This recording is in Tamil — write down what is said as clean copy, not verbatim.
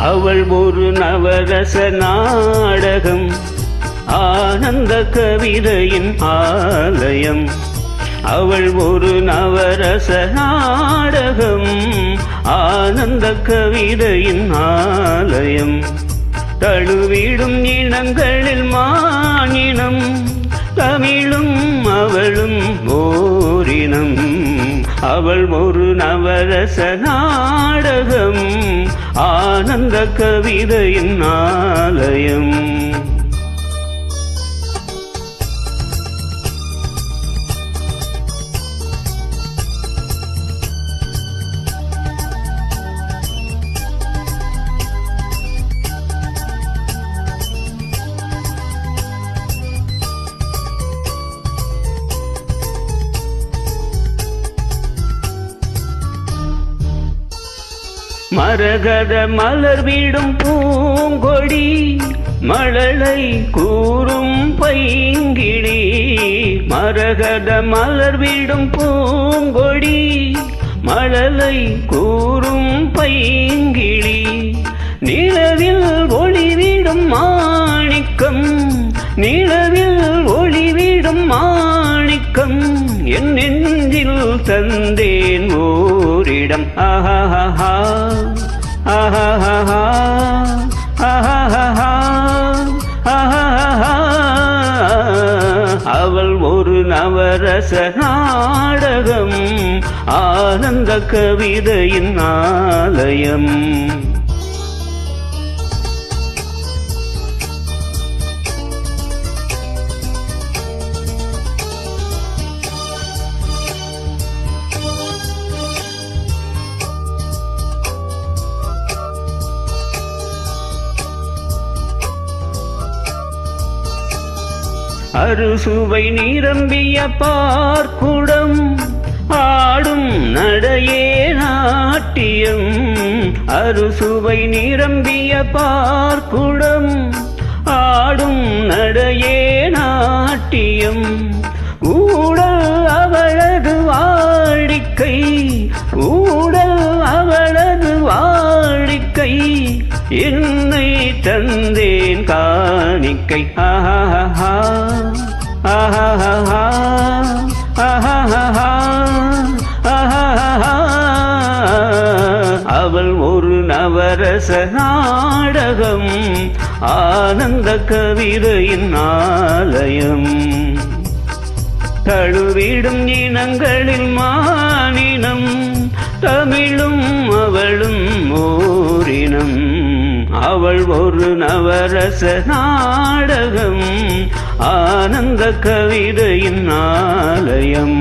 அவள் ஒரு நவரச நாடகம், ஆனந்த கவிதையின் ஆலயம். அவள் ஒரு நவரச நாடகம், ஆனந்த கவிதையின் ஆலயம். தழுவிடும் இனங்களில் மானினம், தமிழும் அவளும் ஓரினம். அவள் ஒரு நவரச நாடகம், ஆனந்த கவிதையின் ஆலயம். மரகத மலர் வீடும் பூங்கொடி, மழலை கூறும் பைங்கிழி. மரகத மலர் வீடும் பூங்கொடி, மழலை கூறும் பைங்கிழி. நிலவில் ஒளிவிடும் மாணிக்கம், நிலவில் ஒளிவிடும் மாணிக்கம். என் நெஞ்சில் தந்தேன் ஓரிடம். ஆஹாஹா ஆஹாஹா ஆஹாஹா ஆஹாஹா. அவள் ஒரு நவரச நாடகம், ஆனந்த கவிதையின் ஆலயம். அறுசுவை நிரம்பிய பார்க்குடம், ஆடும் நடையே நாட்டியம். அறுசுவை நிரம்பிய பார்க்குடம், ஆடும் நடையே நாட்டியம். ஊடல் அவளது வாடிக்கை, ஊடல் அவளது வாடிக்கை. என்னை தந்தேன் காணிக்கை. ஆஹாஹா ஆஹாஹா ஆஹாஹா ஆஹாஹா. அவள் ஒரு நவரச நாடகம், ஆனந்த கவிதையின் ஆலயம். தழுவிடும் இனங்களில் மானினம், தமிழும் அவளும் ஓரினம். அவள் ஒரு நவரச நாடகம், ஆனந்த கவிதையின் ஆலயம்.